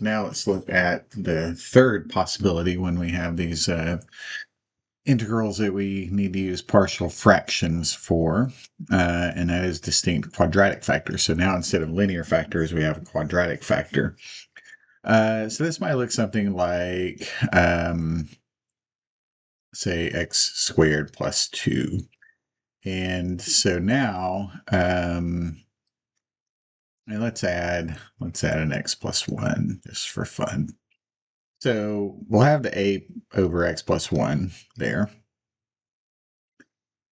Now let's look at the third possibility when we have these integrals that we need to use partial fractions for, and that is distinct quadratic factors. So now instead of linear factors, we have a quadratic factor. So this might look something like, say, x squared plus 2. And so now, and let's add an x plus 1 just for fun. So we'll have the a over x plus 1 there.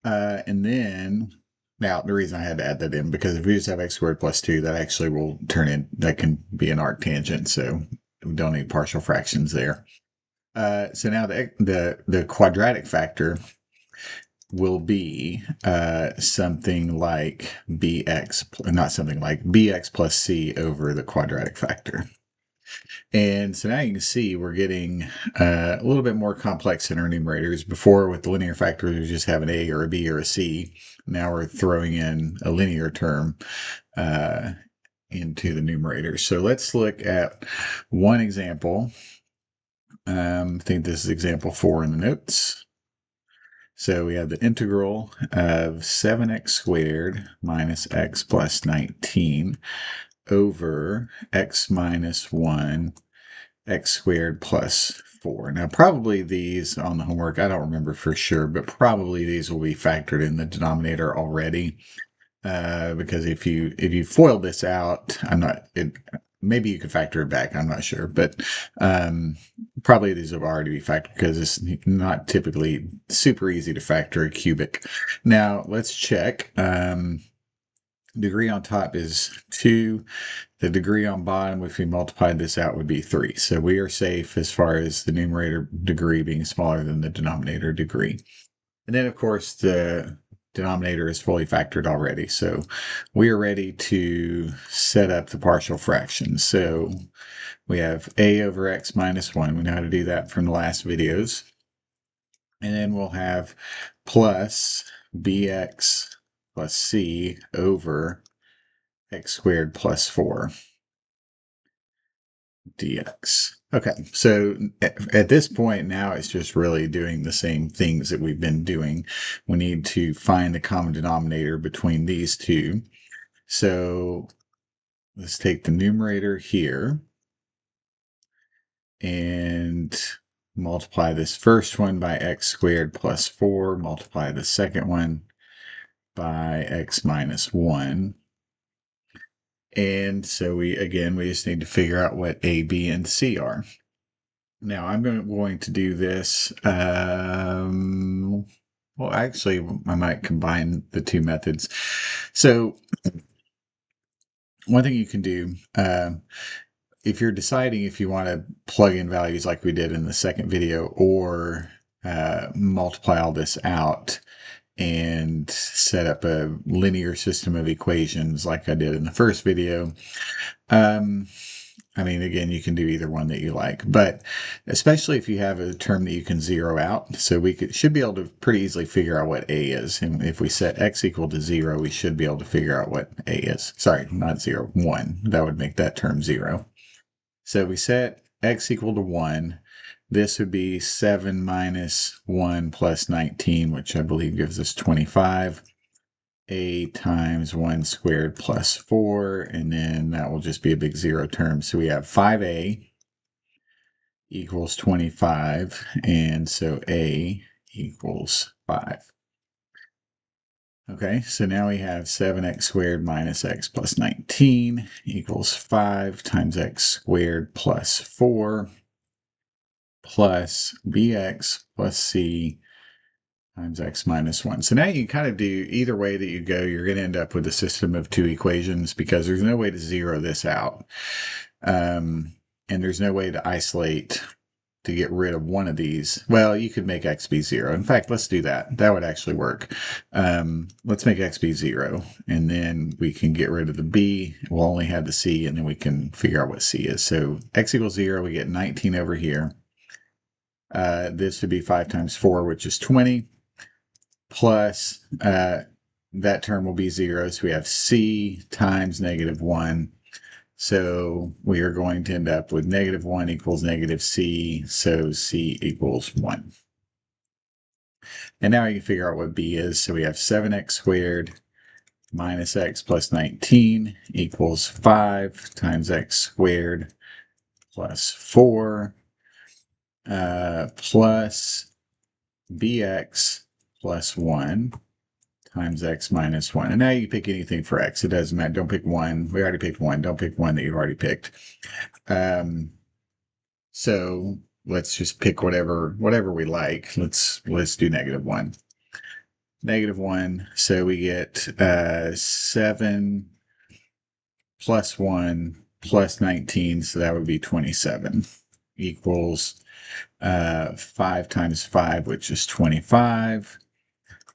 And then, now the reason I had to add that in, because if we just have x squared plus 2, that actually will turn in, that can be an arctangent, so we don't need partial fractions there. So now the quadratic factor will be something like bx plus c over the quadratic factor. And so now you can see we're getting a little bit more complex in our numerators. Before, with the linear factors, we just have an a or a b or a c. Now we're throwing in a linear term into the numerator. So let's look at one example. I think this is example 4 in the notes. So we have the integral of 7x squared minus x plus 19 over x minus 1 x squared plus 4. Now, probably these on the homework, I don't remember for sure, but probably these will be factored in the denominator already. Because if you FOIL this out, maybe you could factor it back, I'm not sure, but probably these will already be factored because it's not typically super easy to factor a cubic. Now, let's check. Degree on top is 2. The degree on bottom, if we multiplied this out, would be 3. So we are safe as far as the numerator degree being smaller than the denominator degree. And then, of course, the denominator is fully factored already. So we are ready to set up the partial fractions. So we have a over x minus 1. We know how to do that from the last videos. And then we'll have plus bx plus c over x squared plus 4 dx. Okay, so at this point now it's just really doing the same things that we've been doing. We need to find the common denominator between these two. So let's take the numerator here and multiply this first one by x squared plus 4, multiply the second one by x minus 1. And so we just need to figure out what a, b, and c are. Now I'm going to do this. Well, actually, I might combine the two methods. So one thing you can do, if you're deciding if you want to plug in values like we did in the second video, or multiply all this out and set up a linear system of equations like I did in the first video. I mean, again, you can do either one that you like, but especially if you have a term that you can zero out. So we should be able to pretty easily figure out what a is. And if we set x equal to 0, we should be able to figure out what a is. Sorry, not 0, 1. That would make that term 0. So we set x equal to 1. This would be 7 minus 1 plus 19, which I believe gives us 25. A times 1 squared plus 4, and then that will just be a big 0 term. So we have 5a equals 25, and so a equals 5. Okay, so now we have 7x squared minus x plus 19 equals 5 times x squared plus 4 plus bx plus c times x minus 1. So now you can kind of do either way that you go, you're going to end up with a system of two equations because there's no way to zero this out. And there's no way to isolate to get rid of one of these. Well, you could make x be 0. In fact, let's do that. That would actually work. Let's make x be 0, and then we can get rid of the b. We'll only have the c, and then we can figure out what c is. So x equals 0, we get 19 over here. This would be 5 times 4, which is 20. Plus, that term will be 0, so we have c times negative 1. So we are going to end up with -1 equals negative c, so c equals 1. And now you can figure out what b is. So we have 7x squared minus x plus 19 equals 5 times x squared plus 4 plus bx plus 1 times x minus 1. And now you pick anything for x. It doesn't matter. Don't pick 1. We already picked 1. Don't pick 1 that you've already picked. So let's just pick whatever we like. Let's do -1. -1. So we get 7 plus 1 plus 19. So that would be 27 equals 5 times 5, which is 25,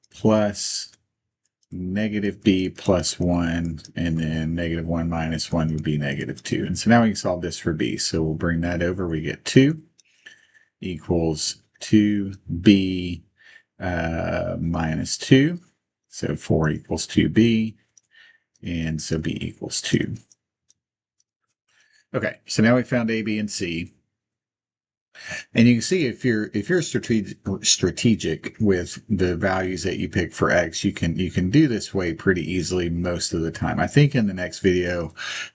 plus negative b plus 1, and then -1 minus 1 would be -2. And so now we can solve this for b. So we'll bring that over. We get 2 equals 2b minus 2. So 4 equals 2b, and so b equals 2. Okay, so now we found a, b, and c. And you can see if you're strategic with the values that you pick for x, you can do this way pretty easily most of the time. I think in the next video,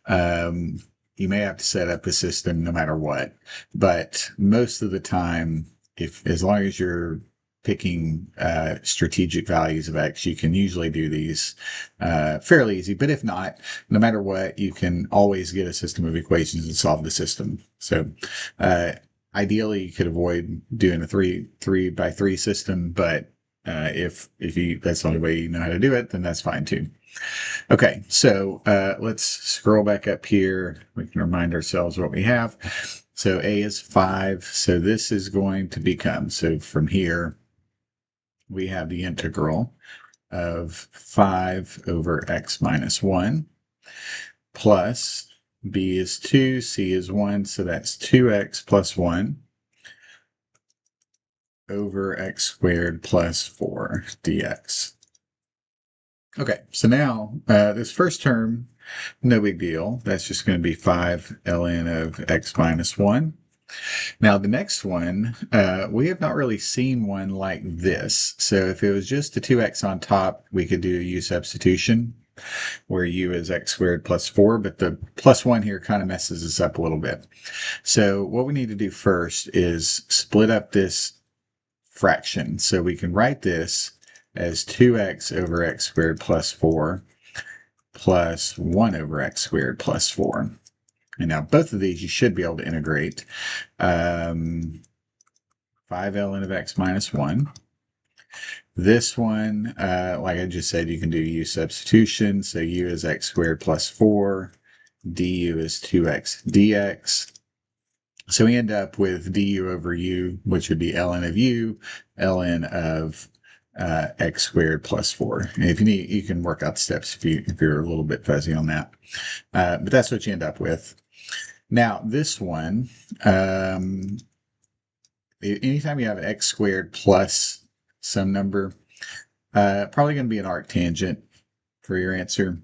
you may have to set up a system no matter what, but most of the time, as long as you're picking strategic values of x, you can usually do these fairly easy. But if not, no matter what, you can always get a system of equations and solve the system. So ideally, you could avoid doing a 3 by 3 system, but if that's the only way you know how to do it, then that's fine too. Okay, so let's scroll back up here. We can remind ourselves what we have. So a is 5, so this is going to become, so from here, we have the integral of 5 over x minus 1 plus b is 2, c is 1, so that's 2x plus 1 over x squared plus 4 dx. Okay, so now this first term, no big deal. That's just going to be 5 ln of x minus 1. Now the next one, we have not really seen one like this. So if it was just the 2x on top, we could do a u substitution, where u is x squared plus 4, but the plus 1 here kind of messes us up a little bit. So what we need to do first is split up this fraction. So we can write this as 2x over x squared plus 4 plus 1 over x squared plus 4. And now both of these you should be able to integrate. 5 ln of x minus 1. This one, like I just said, you can do u substitution. So u is x squared plus 4. Du is 2x dx. So we end up with du over u, which would be ln of u, ln of x squared plus 4. And if you need, you can work out the steps if you're a little bit fuzzy on that. But that's what you end up with. Now this one, anytime you have x squared plus some number, probably going to be an arctangent for your answer.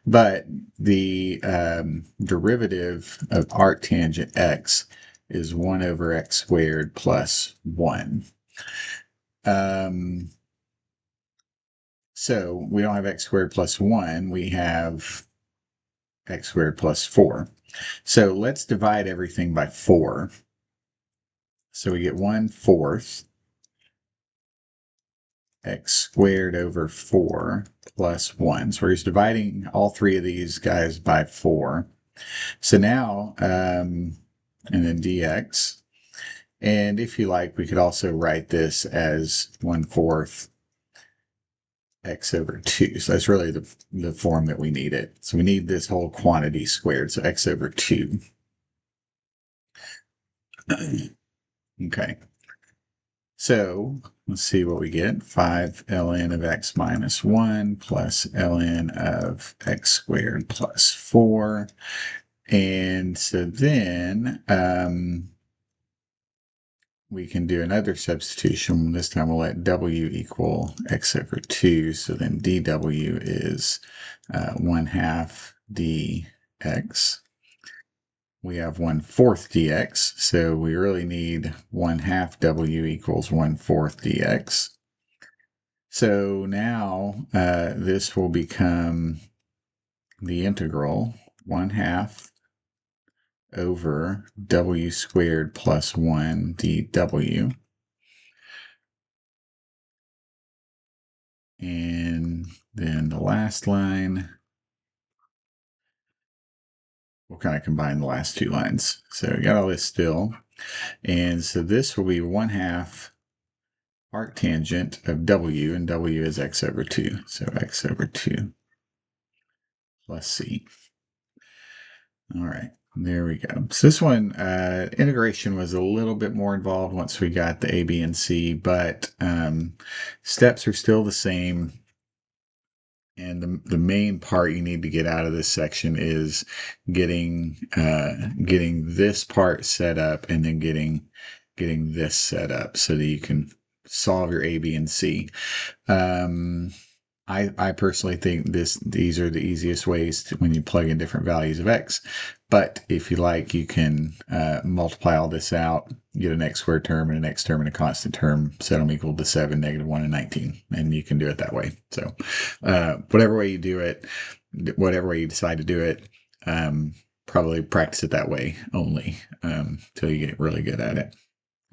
But the derivative of arctangent x is 1 over x squared plus 1. So we don't have x squared plus 1. We have x squared plus 4. So let's divide everything by 4. So we get 1/4 x squared over 4 plus 1. So we're just dividing all three of these guys by 4. So now, and then dx. And if you like, we could also write this as 1/4 x over 2. So that's really the form that we need it. So we need this whole quantity squared. So x over 2. Okay. So let's see what we get. 5 ln of x minus 1 plus ln of x squared plus 4. And so then we can do another substitution. This time we'll let w equal x over 2. So then dw is 1/2 dx. we have 1/4 dx, so we really need 1/2 w equals 1/4 dx. So now this will become the integral 1/2 over w squared plus 1 dw. And then the last line, we'll kind of combine the last two lines. So we got all this still. And so this will be 1/2 arctangent of w, and w is x over 2. So x over 2 plus c. All right, there we go. So this one, integration was a little bit more involved once we got the a, b, and c, but steps are still the same. And the main part you need to get out of this section is getting this part set up, and then getting this set up so that you can solve your A, B, and C. I personally think these are the easiest ways when you plug in different values of x. But if you like, you can multiply all this out, get an x squared term and an x term and a constant term, set them equal to 7, -1, and 19. And you can do it that way. So whatever way you do it, whatever way you decide to do it, probably practice it that way only till you get really good at it.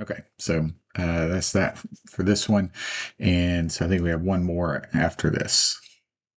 Okay, so that's that for this one. And so I think we have one more after this.